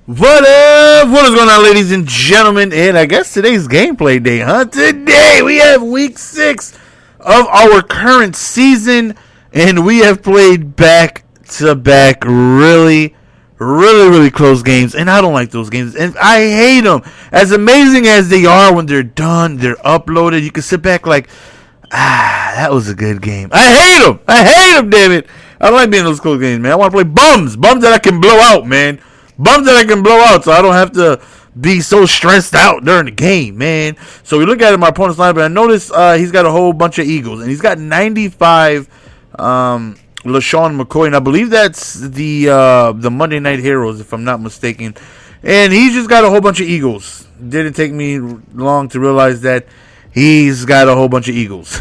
What up? What is going on, ladies and gentlemen? And I guess today's gameplay day, huh? Today we have week 6 of our current season, and we have played back-to-back really close games, and I don't like those games, and I hate them. As amazing as they are when they're done, they're uploaded, you can sit back like, that was a good game. I hate them, damn it. I don't like being in those close games, man. I want to play bums that I can blow out, man. Bums that I can blow out so I don't have to be so stressed out during the game, man. So we look at my opponent's lineup, and I notice he's got a whole bunch of Eagles, and he's got 95 LaShawn McCoy, and I believe that's the Monday Night Heroes, if I'm not mistaken. And he's just got a whole bunch of Eagles. Didn't take me long to realize that he's got a whole bunch of Eagles.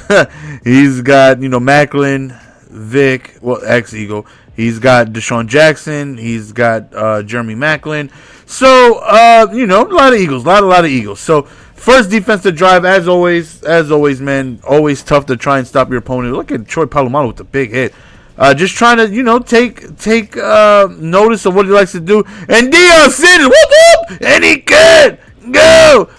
He's got, Macklin, Vic, ex-Eagle. He's got Deshaun Jackson. He's got Jeremy Macklin. So, a lot of Eagles. A lot of Eagles. So, first defensive drive, as always, man. Always tough to try and stop your opponent. Look at Troy Polamalu with the big hit. Just trying to, take notice of what he likes to do. And Deion Sanders, whoop, and he could go.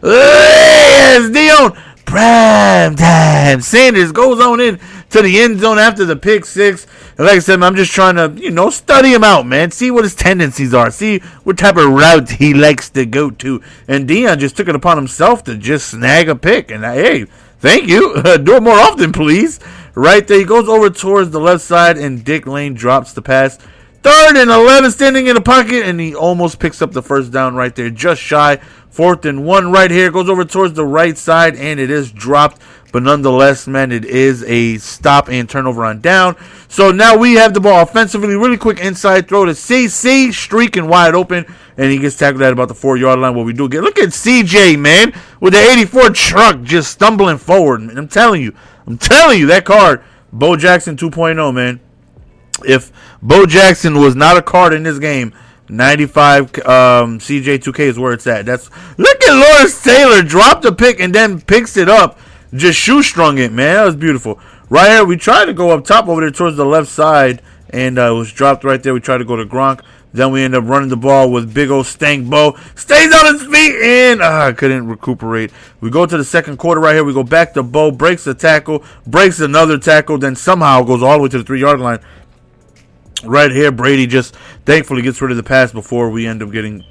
Yes, Deion. Prime time. Sanders goes on in to the end zone after the pick six. And like I said, I'm just trying to, study him out, man. See what his tendencies are. See what type of route he likes to go to. And Deion just took it upon himself to just snag a pick. And hey, thank you. Do it more often, please. Right there. He goes over towards the left side, and Dick Lane drops the pass. 3rd and 11, standing in the pocket, and he almost picks up the first down right there, just shy. 4th and 1 right here, goes over towards the right side, and it is dropped. But nonetheless, man, it is a stop and turnover on down. So now we have the ball offensively. Really quick inside throw to CC, streaking wide open, and he gets tackled at about the 4-yard line. What we do get, look at CJ, man, with the 84 truck just stumbling forward. Man, I'm telling you, that card, Bo Jackson 2.0, man. If Bo Jackson was not a card in this game, 95 CJ2K is where it's at. Look at Lawrence Taylor drop the pick and then picks it up. Just shoestrung it, man. That was beautiful. Right here, we tried to go up top over there towards the left side, and it was dropped right there. We tried to go to Gronk. Then we end up running the ball with big old Stank Bo. Stays on his feet, and couldn't recuperate. We go to the second quarter right here. We go back to Bo, breaks a tackle, breaks another tackle, then somehow goes all the way to the 3-yard line. Right here, Brady just thankfully gets rid of the pass before we end up getting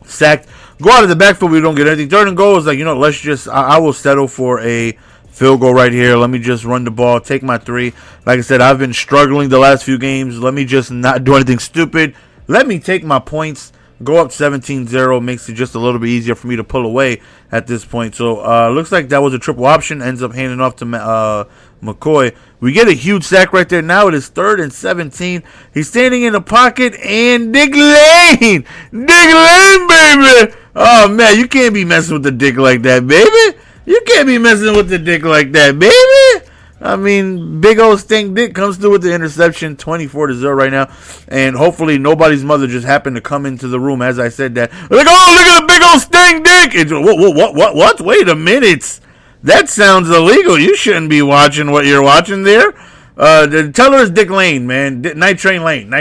sacked. Go out of the backfield, we don't get anything. 3rd and goal is like, let's just, I will settle for a field goal right here. Let me just run the ball, take my 3. Like I said, I've been struggling the last few games. Let me just not do anything stupid. Let me take my points. Go up 17-0, makes it just a little bit easier for me to pull away at this point. So, looks like that was a triple option. Ends up handing off to McCoy. We get a huge sack right there. Now it is 3rd and 17. He's standing in the pocket, and Dick Lane, baby. Oh, man, you can't be messing with the Dick like that, baby. You can't be messing with the Dick like that, baby. I mean, big old Stink Dick comes through with the interception, 24-0 right now. And hopefully nobody's mother just happened to come into the room as I said that. Like, oh, look at the big old Stink Dick. It's, what? Wait a minute. That sounds illegal. You shouldn't be watching what you're watching there. Tell her it's Dick Lane, man. Night Train Lane.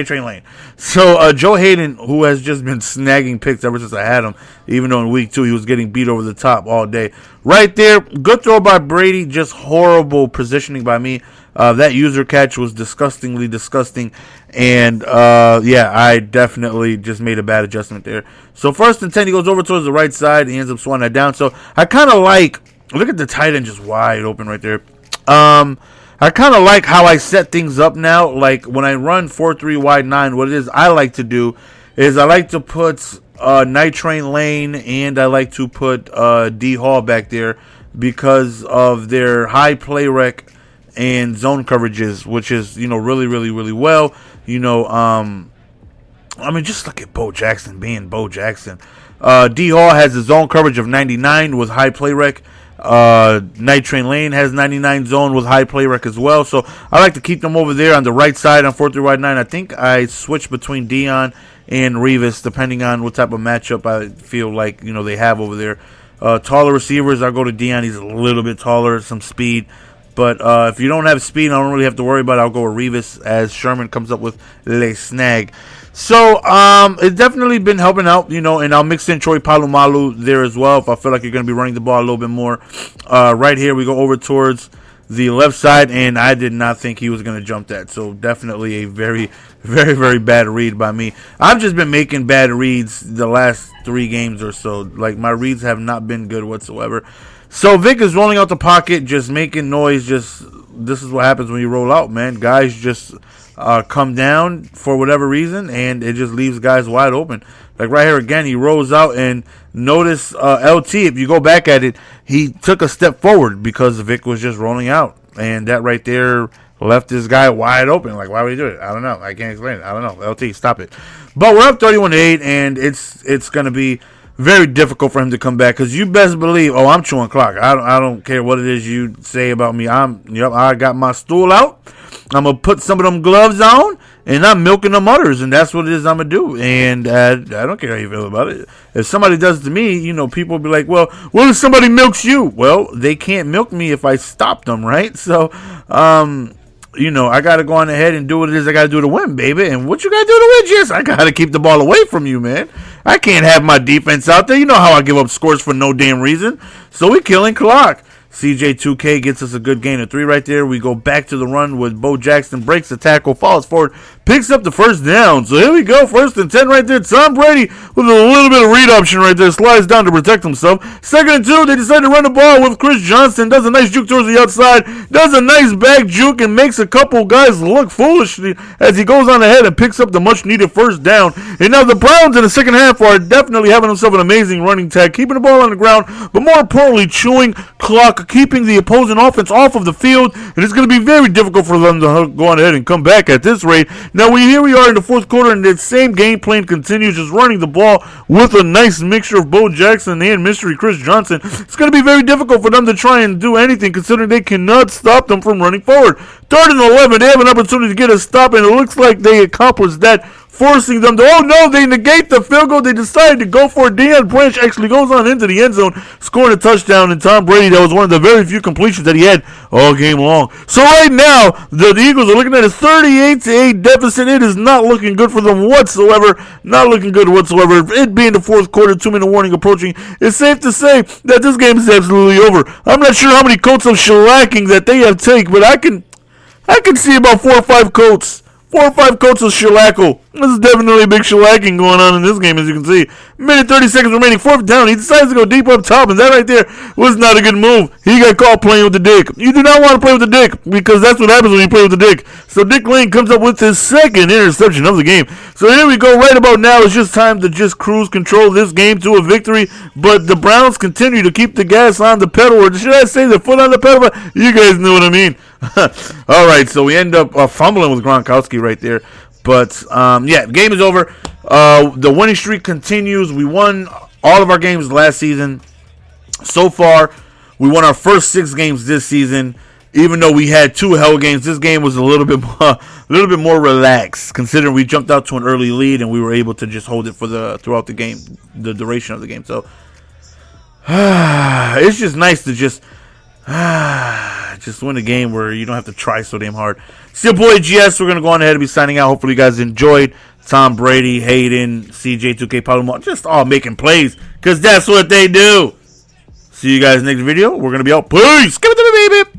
So, Joe Hayden, who has just been snagging picks ever since I had him, even though in week 2 he was getting beat over the top all day. Right there, good throw by Brady, just horrible positioning by me. That user catch was disgustingly disgusting. And, I definitely just made a bad adjustment there. So, 1st and 10, he goes over towards the right side. He ends up swatting that down. So, I kind of look at the tight end just wide open right there. I kind of like how I set things up now. Like when I run 4-3 wide 9, what it is I like to do is I like to put Night Train Lane and I like to put D Hall back there because of their high play rec and zone coverages, which is really well. Just look at Bo Jackson being Bo Jackson. D Hall has a zone coverage of 99 with high play rec. Night Train Lane has 99 zone with high play rec as well. So I like to keep them over there on the right side on 4-3 wide 9. I think I switch between Dion and Revis depending on what type of matchup I feel like they have over there. Taller receivers, I'll go to Dion. He's a little bit taller, some speed. But if you don't have speed, I don't really have to worry about it. I'll go with Revis as Sherman comes up with Le Snag. So it's definitely been helping out, and I'll mix in Troy Polamalu there as well if I feel like you're going to be running the ball a little bit more. Right here, we go over towards the left side, and I did not think he was going to jump that. So definitely a very, very, very bad read by me. I've just been making bad reads the last 3 games or so. Like, my reads have not been good whatsoever. So Vic is rolling out the pocket, just making noise. This is what happens when you roll out, man. Guys just come down for whatever reason, and it just leaves guys wide open. Like right here again, he rolls out, and notice LT, if you go back at it, he took a step forward because Vic was just rolling out. And that right there left this guy wide open. Like, why would he do it? I don't know. I can't explain it. I don't know. LT, stop it. But we're up 31-8, and it's going to be very difficult for him to come back, because you best believe, I'm chewing clock. I don't care what it is you say about me. I got my stool out. I'm going to put some of them gloves on, and I'm milking them udders, and that's what it is I'm going to do. And I don't care how you feel about it. If somebody does it to me, people will be like, well, what if somebody milks you? Well, they can't milk me if I stop them, right? So, I got to go on ahead and do what it is I got to do to win, baby. And what you got to do to win, Jess? I got to keep the ball away from you, man. I can't have my defense out there. You know how I give up scores for no damn reason. So we killing clock. CJ2K gets us a good gain of 3 right there. We go back to the run with Bo Jackson, breaks the tackle, falls forward, picks up the first down. So here we go, 1st and 10 right there. Tom Brady with a little bit of read option right there, slides down to protect himself. 2nd and 2, they decide to run the ball with Chris Johnson, does a nice juke towards the outside, does a nice back juke, and makes a couple guys look foolishly as he goes on ahead and picks up the much-needed first down. And now the Browns in the second half are definitely having themselves an amazing running tag, keeping the ball on the ground, but more importantly, chewing clock, keeping the opposing offense off of the field, and it's going to be very difficult for them to go on ahead and come back at this rate. Now, here we are in the 4th quarter, and the same game plan continues, just running the ball with a nice mixture of Bo Jackson and mystery Chris Johnson. It's going to be very difficult for them to try and do anything, considering they cannot stop them from running forward. 3rd and 11, they have an opportunity to get a stop, and it looks like they accomplished that, forcing them to, they negate the field goal. They decided to go for it. Deion Branch actually goes on into the end zone, scoring a touchdown, and Tom Brady, that was one of the very few completions that he had all game long. So right now, the Eagles are looking at a 38-8 deficit. It is not looking good for them whatsoever. Not looking good whatsoever. It being the 4th quarter, 2-minute warning approaching, it's safe to say that this game is absolutely over. I'm not sure how many coats of shellacking that they have taken, but I can see about 4 or 5 coats. 4 or 5 coats of shellackle. This is definitely a big shellacking going on in this game, as you can see. Minute 30 seconds remaining, 4th down. He decides to go deep up top, and that right there was not a good move. He got caught playing with the dick. You do not want to play with the dick, because that's what happens when you play with the dick. So Dick Lane comes up with his 2nd interception of the game. So here we go. Right about now, it's just time to just cruise control this game to a victory. But the Browns continue to keep the gas on the pedal, or should I say the foot on the pedal? You guys know what I mean. All right, so we end up fumbling with Gronkowski right there. But, the game is over. The winning streak continues. We won all of our games last season. So far, we won our first 6 games this season. Even though we had 2 hell games, this game was a little bit more relaxed, considering we jumped out to an early lead and we were able to just hold it throughout the game, the duration of the game. So, it's just nice to just win a game where you don't have to try so damn hard. It's your boy GS. We're going to go on ahead and be signing out. Hopefully you guys enjoyed Tom Brady, Hayden, CJ2K, Palomar, just all making plays, because that's what they do. See you guys next video. We're going to be out. Peace. Give it to me, baby.